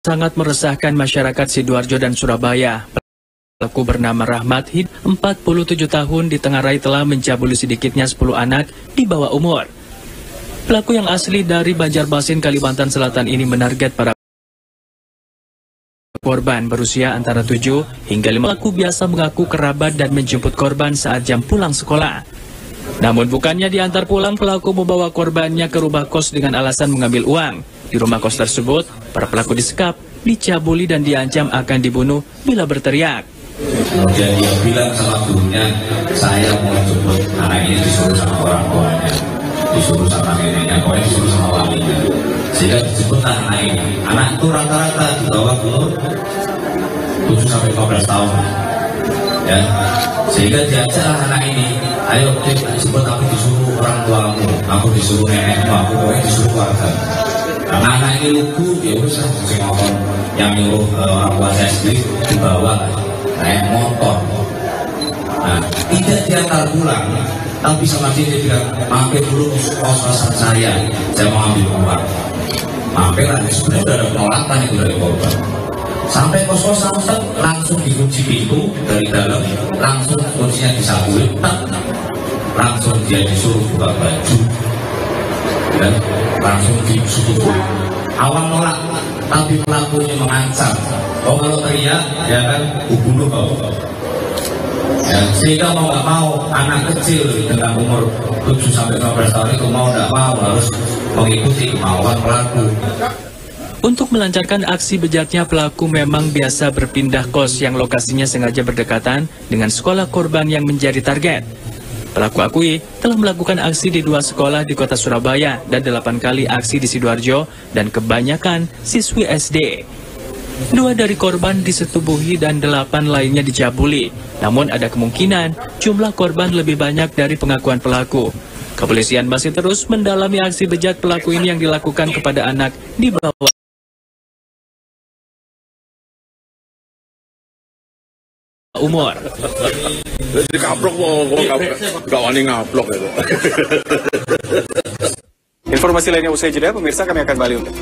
sangat meresahkan masyarakat Sidoarjo dan Surabaya. Pelaku bernama Rahmat Hid, 47 tahun, di Tengarai telah mencabuli sedikitnya 10 anak di bawah umur. Pelaku yang asli dari Banjarmasin, Kalimantan Selatan ini menarget para korban berusia antara 7 hingga 5. Pelaku biasa mengaku kerabat dan menjemput korban saat jam pulang sekolah. Namun bukannya diantar pulang, pelaku membawa korbannya ke rumah kos dengan alasan mengambil uang. Di rumah kos tersebut, para pelaku disekap, dicabuli dan diancam akan dibunuh bila berteriak. Kemudian dia bilang sama gurunya, saya mau jemput anak ini, disuruh sama orang tuanya, disuruh sama neneknya, pokoknya disuruh sama walinya. Sehingga dijemput anak ini. Anak itu rata-rata di bawah umur 7-15 tahun. Ya. Sehingga diajak anak ini, ayo jemput, aku disuruh orang tuamu, aku disuruh nenekmu, aku pokoknya disuruh keluarga. Karena anak ini lugu, ya usah ngomong yang nyuruh orang tua saya sendiri dibawa naik motor. Nah, tidak diantar pulang, tapi sama dia bilang, mampir dulu kos-kosan saya mau ambil uang. Mampir lah, sebenarnya sudah ada penolakan itu dari korban. Sampai kos-kosan langsung dikunci pintu dari dalam, langsung kuncinya disabui, langsung dia disuruh buka baju. Dan langsung disuruh. Awal nolak, tapi pelakunya mengancam. Oh, kalau teriak, ya kan, bunuh kau. Ya, sehingga mau nggak mau, anak kecil dengan umur 7-15 tahun itu mau nggak mau harus mengikuti kemauan pelaku. Untuk melancarkan aksi bejatnya, pelaku memang biasa berpindah kos yang lokasinya sengaja berdekatan dengan sekolah korban yang menjadi target. Pelaku akui telah melakukan aksi di 2 sekolah di kota Surabaya dan 8 kali aksi di Sidoarjo dan kebanyakan siswi SD. 2 dari korban disetubuhi dan 8 lainnya dicabuli. Namun ada kemungkinan jumlah korban lebih banyak dari pengakuan pelaku. Kepolisian masih terus mendalami aksi bejat pelaku ini yang dilakukan kepada anak di bawah umur. Dikaplok mau gak wani ngaplok itu. Informasi lainnya usai jeda, pemirsa, kami akan kembali untuk.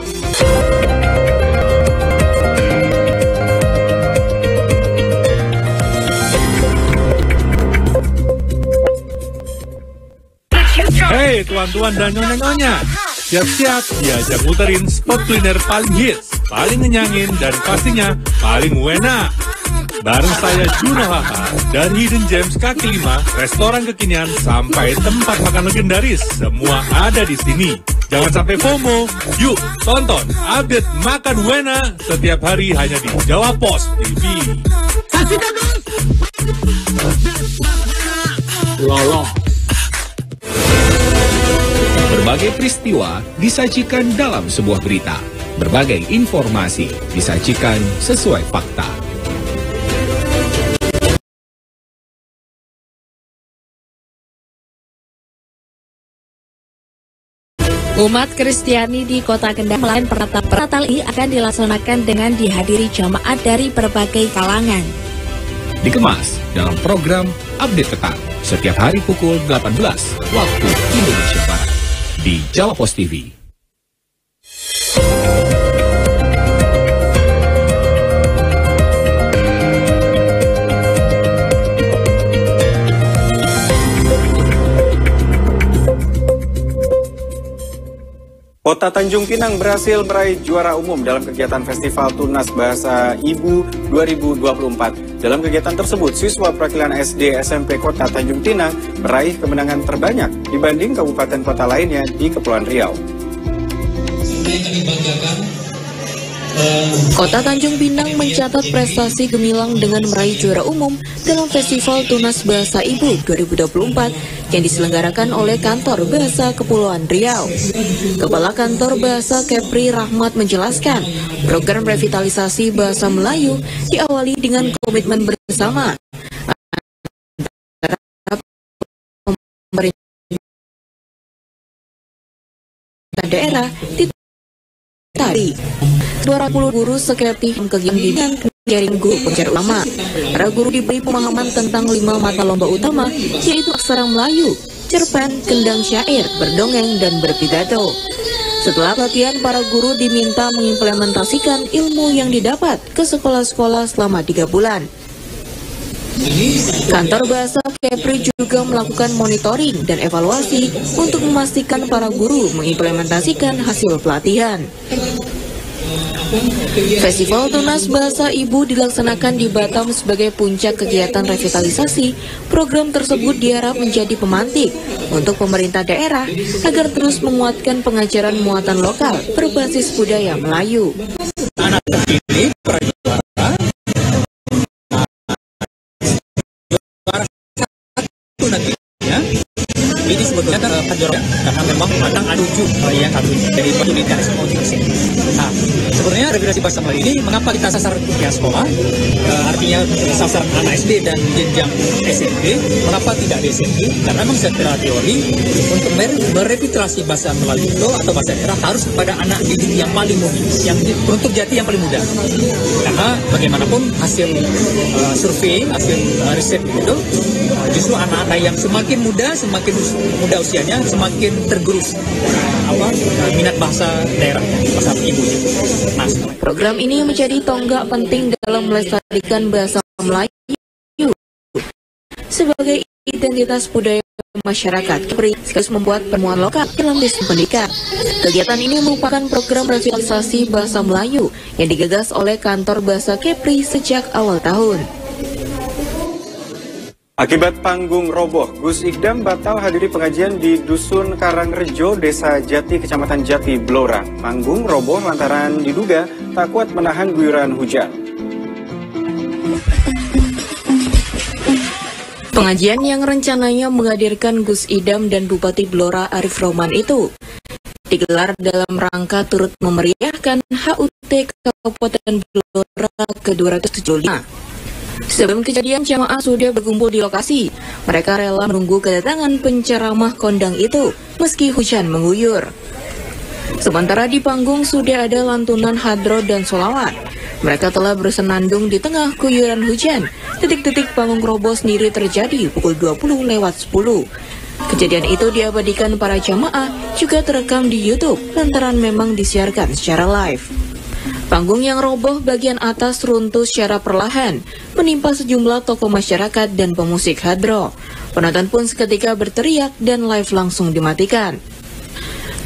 Hei tuan-tuan dan nyonya-nyonya, siap-siap diajak muterin spot kuliner paling hits, paling ngenyangin, dan pastinya paling enak. Bareng saya Juno Haha dari Hidden Gems kaki 5, restoran kekinian sampai tempat makan legendaris, semua ada di sini. Jangan sampai FOMO, yuk tonton update Makan Wena setiap hari hanya di Jawa Post TV. Saksikan terus! Lolo. Berbagai peristiwa disajikan dalam sebuah berita. Berbagai informasi disajikan sesuai fakta. Umat Kristiani di Kota Kendal melayan perayaan Natal ini akan dilaksanakan dengan dihadiri jamaat dari berbagai kalangan. Dikemas dalam program Update Petang setiap hari pukul 18 waktu Indonesia Barat di Jawa Post TV. Kota Tanjung Pinang berhasil meraih juara umum dalam kegiatan Festival Tunas Bahasa Ibu 2024. Dalam kegiatan tersebut, siswa perwakilan SD SMP Kota Tanjung Pinang meraih kemenangan terbanyak dibanding kabupaten kota lainnya di Kepulauan Riau. Kota Tanjung Pinang mencatat prestasi gemilang dengan meraih juara umum dalam Festival Tunas Bahasa Ibu 2024 yang diselenggarakan oleh Kantor Bahasa Kepulauan Riau. Kepala Kantor Bahasa Kepri Rahmat menjelaskan, program revitalisasi bahasa Melayu diawali dengan komitmen bersama antara pemerintah daerah di tadi 200 guru sekretaris kegiatan jaring guru pengajar utama. Para guru diberi pemahaman tentang 5 mata lomba utama, yaitu aksara Melayu, cerpen, kendang syair, berdongeng, dan berpidato. Setelah pelatihan, para guru diminta mengimplementasikan ilmu yang didapat ke sekolah-sekolah selama 3 bulan. Kantor Bahasa Kepri juga melakukan monitoring dan evaluasi untuk memastikan para guru mengimplementasikan hasil pelatihan. Festival Tunas Bahasa Ibu dilaksanakan di Batam sebagai puncak kegiatan revitalisasi. Program tersebut diharap menjadi pemantik untuk pemerintah daerah agar terus menguatkan pengajaran muatan lokal berbasis budaya Melayu. Anak terpilih nantinya ini sebetulnya karena memang anak ada 7 yang harus jadi pendidikan sekolah. Nah, sebenarnya revitalisasi bahasa Melayu ini mengapa kita sasar yang sekolah, artinya sasar anak SD dan jenjang SMP, mengapa tidak di SMP? Karena memang secara teori untuk merevitalisasi bahasa Melayu itu atau bahasa daerah harus kepada anak didik yang paling muda, yang untuk jati yang paling muda. Karena bagaimanapun hasil survei, hasil riset itu justru anak-anak yang semakin muda usianya semakin tergerus minat bahasa daerah, bahasa ibunya. Nah, program ini menjadi tonggak penting dalam melestarikan bahasa Melayu sebagai identitas budaya masyarakat, sekaligus membuat pertemuan lokal dalam sistem pendidikan. Kegiatan ini merupakan program revitalisasi bahasa Melayu yang digagas oleh Kantor Bahasa Kepri sejak awal tahun. Akibat panggung roboh, Gus Ikdam batal hadiri pengajian di Dusun Karangrejo, Desa Jati, Kecamatan Jati, Blora. Panggung roboh lantaran diduga tak kuat menahan guyuran hujan. Pengajian yang rencananya menghadirkan Gus Idam dan Bupati Blora Arif Rohman itu digelar dalam rangka turut memeriahkan HUT Kabupaten Blora ke-275. Sebelum kejadian, jamaah sudah berkumpul di lokasi. Mereka rela menunggu kedatangan penceramah kondang itu, meski hujan mengguyur. Sementara di panggung sudah ada lantunan hadro dan sholawat. Mereka telah bersenandung di tengah guyuran hujan. Detik-detik panggung roboh sendiri terjadi pukul 20:10. Kejadian itu diabadikan para jamaah, juga terekam di YouTube lantaran memang disiarkan secara live. Panggung yang roboh bagian atas runtuh secara perlahan, menimpa sejumlah tokoh masyarakat dan pemusik hadro. Penonton pun seketika berteriak dan live langsung dimatikan.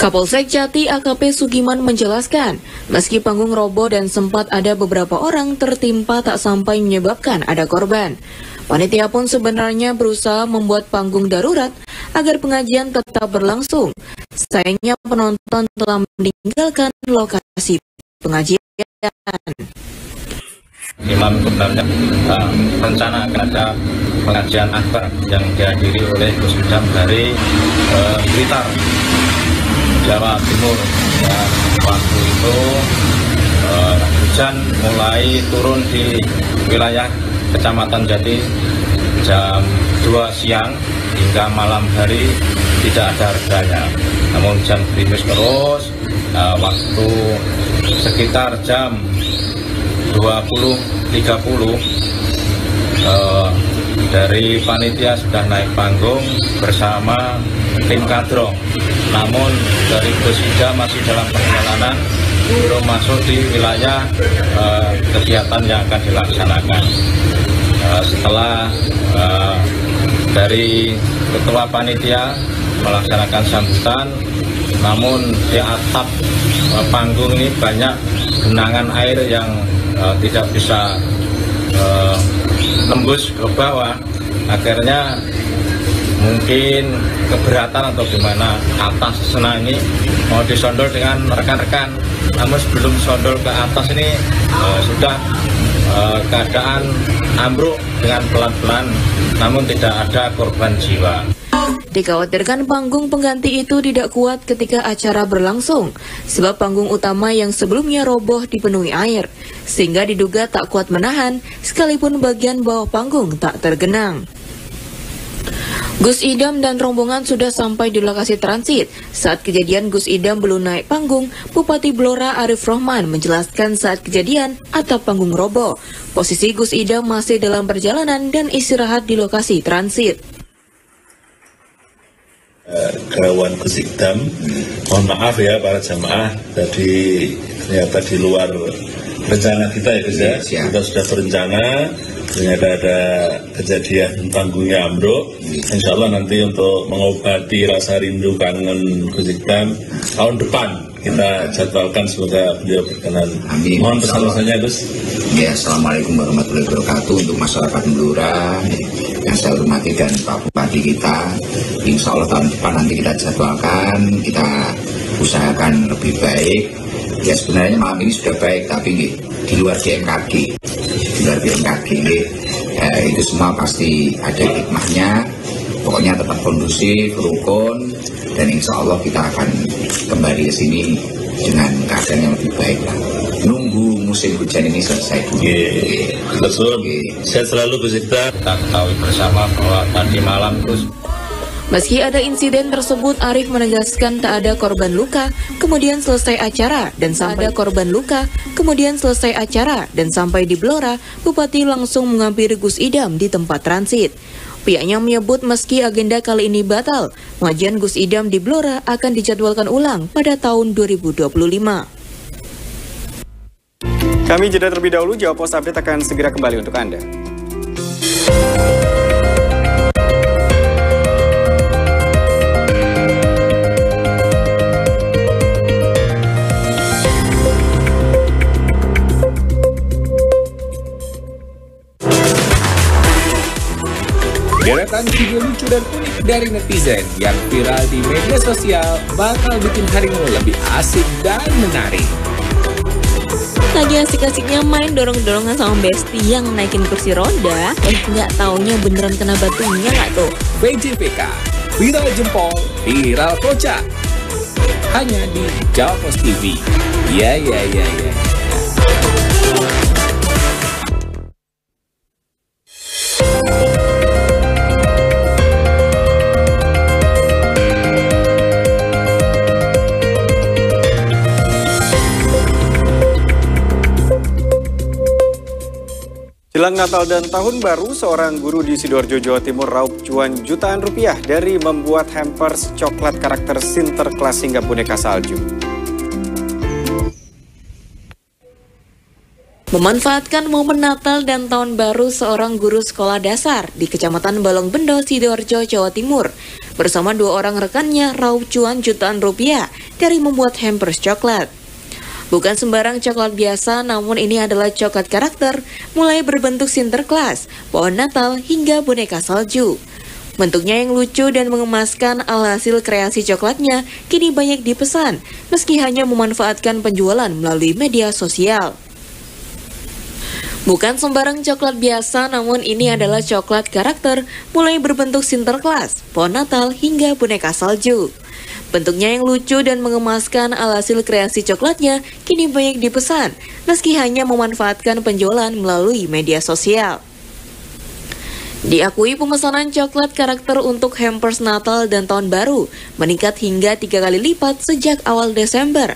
Kapolsek Jati AKP Sugiman menjelaskan, meski panggung roboh dan sempat ada beberapa orang tertimpa tak sampai menyebabkan ada korban. Panitia pun sebenarnya berusaha membuat panggung darurat agar pengajian tetap berlangsung. Sayangnya penonton telah meninggalkan lokasi pengajian. Imam sebenarnya rencana akan ada pengajian akbar yang dihadiri oleh Gus Idam dari Blitar, Jawa Timur. Waktu itu hujan mulai turun di wilayah Kecamatan Jati jam 2 siang hingga malam hari tidak ada redanya. Namun hujan gerimis terus. Waktu sekitar jam 20.30 dari panitia sudah naik panggung bersama tim kadro. Namun dari Gus Ida masih dalam perjalanan, belum masuk di wilayah kegiatan yang akan dilaksanakan. Setelah dari ketua panitia melaksanakan sambutan, namun di atap panggung ini banyak genangan air yang tidak bisa tembus ke bawah. Akhirnya mungkin keberatan atau gimana, atas sana ini mau disondol dengan rekan-rekan. Namun sebelum sondol ke atas ini sudah keadaan ambruk dengan pelan-pelan, namun tidak ada korban jiwa. Dikhawatirkan panggung pengganti itu tidak kuat ketika acara berlangsung, sebab panggung utama yang sebelumnya roboh dipenuhi air, sehingga diduga tak kuat menahan, sekalipun bagian bawah panggung tak tergenang. Gus Idam dan rombongan sudah sampai di lokasi transit. Saat kejadian Gus Idam belum naik panggung, Bupati Blora Arif Rohman menjelaskan saat kejadian atap panggung roboh. Posisi Gus Idam masih dalam perjalanan dan istirahat di lokasi transit. Gerawan Gusikdam. Mohon maaf ya para jamaah, jadi ternyata di luar rencana kita ya Gus ya. Kita sudah berencana, ternyata ada kejadian panggungnya ambruk. Insya Allah nanti untuk mengobati rasa rindu kangen Gusikdam tahun depan kita jadwalkan, semoga beliau berkenan. Amin. Mohon pesan-pesannya Gus. Ya, Assalamualaikum warahmatullahi wabarakatuh untuk masyarakat Blora yang saya hormati dan Pak Bupati kita. Insya Allah tahun depan nanti kita jadwalkan, kita usahakan lebih baik. Ya sebenarnya malam ini sudah baik, tapi di luar BMKG, itu semua pasti ada hikmahnya. Pokoknya tetap kondusif, rukun, dan insya Allah kita akan kembali ke sini dengan keadaan yang lebih baik lah. Nunggu musim hujan ini selesai dulu. Betul. Saya selalu bercerita. Kita ketahui bersama bahwa tadi malam terus. Meski ada insiden tersebut, Arief menegaskan tak ada korban luka, kemudian selesai acara, dan sampai di Blora, Bupati langsung menghampiri Gus Idam di tempat transit. Pihaknya menyebut meski agenda kali ini batal, pengajian Gus Idam di Blora akan dijadwalkan ulang pada tahun 2025. Kami jeda terlebih dahulu, Jawa Pos Update akan segera kembali untuk Anda. Deretan video lucu dan unik dari netizen yang viral di media sosial bakal bikin harimu lebih asik dan menarik. Lagi asik-asiknya main dorong-dorongan sama Besti yang naikin kursi roda, nggak taunya beneran kena batunya nggak tuh? VJPK, viral jempol, viral kocak. Hanya di Jawa Pos TV. Ya. Jelang Natal dan Tahun Baru, seorang guru di Sidoarjo, Jawa Timur raup cuan jutaan rupiah dari membuat hampers coklat karakter Sinterklas hingga boneka salju. Memanfaatkan momen Natal dan Tahun Baru, seorang guru sekolah dasar di Kecamatan Balongbendo, Sidoarjo, Jawa Timur, bersama 2 orang rekannya raup cuan jutaan rupiah dari membuat hampers coklat. Bukan sembarang coklat biasa, namun ini adalah coklat karakter, mulai berbentuk Sinterklas, pohon Natal, hingga boneka salju. Bentuknya yang lucu dan mengemaskan, alhasil kreasi coklatnya kini banyak dipesan, meski hanya memanfaatkan penjualan melalui media sosial. Bukan sembarang coklat biasa, namun ini adalah coklat karakter, mulai berbentuk Sinterklas, pohon Natal, hingga boneka salju. Bentuknya yang lucu dan mengemaskan, alhasil kreasi coklatnya kini banyak dipesan, meski hanya memanfaatkan penjualan melalui media sosial. Diakui pemesanan coklat karakter untuk hampers Natal dan Tahun Baru meningkat hingga 3 kali lipat sejak awal Desember.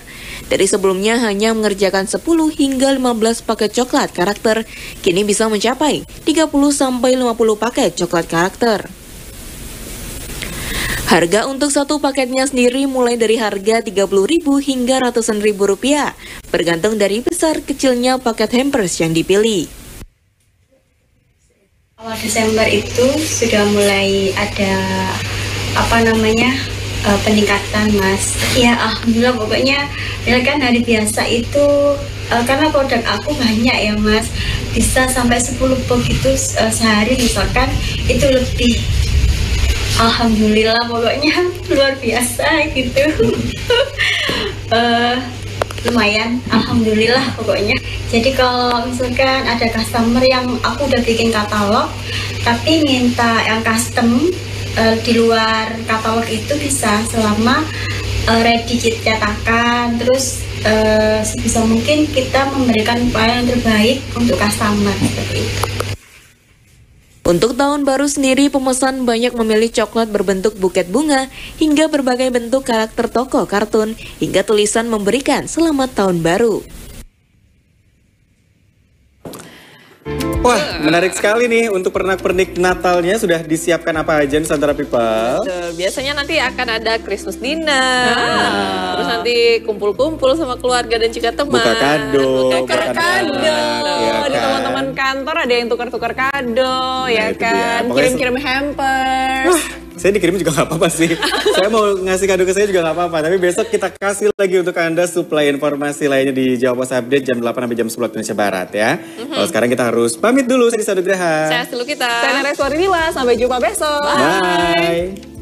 Dari sebelumnya hanya mengerjakan 10 hingga 15 paket coklat karakter, kini bisa mencapai 30-50 paket coklat karakter. Harga untuk satu paketnya sendiri mulai dari harga Rp30.000 hingga ratusan ribu rupiah, bergantung dari besar kecilnya paket hampers yang dipilih. Awal Desember itu sudah mulai ada peningkatan, Mas. Ya alhamdulillah, pokoknya kan hari biasa itu karena produk aku banyak ya, Mas, bisa sampai 10 begitu sehari misalkan, itu lebih. Alhamdulillah, pokoknya luar biasa gitu. Lumayan, alhamdulillah pokoknya. Jadi kalau misalkan ada customer yang aku udah bikin katalog tapi minta yang custom di luar katalog, itu bisa selama ready cetakan, terus sebisa mungkin kita memberikan upaya yang terbaik untuk customer seperti itu. Untuk Tahun Baru sendiri, pemesan banyak memilih coklat berbentuk buket bunga hingga berbagai bentuk karakter tokoh kartun hingga tulisan memberikan Selamat Tahun Baru. Wah, menarik sekali nih. Untuk pernak-pernik Natalnya sudah disiapkan apa aja Nusantara People? Betul. Biasanya nanti akan ada Christmas dinner. Terus nanti kumpul-kumpul sama keluarga dan juga teman. Buka kado. Tukar kado. Ya, ada teman-teman kantor ada yang tukar-tukar kado, ya kan. Kirim-kirim hampers. Saya dikirim juga nggak apa-apa sih. Saya mau ngasih kado ke saya juga nggak apa-apa. Tapi besok kita kasih lagi untuk Anda suplai informasi lainnya di Jawa Pos Update jam 8 sampai jam 10 Indonesia Barat ya. Kalau sekarang kita harus pamit dulu. Saya Disa Nugraha. Saya dulu kita. Saya Nares Warinila. Sampai jumpa besok. Bye.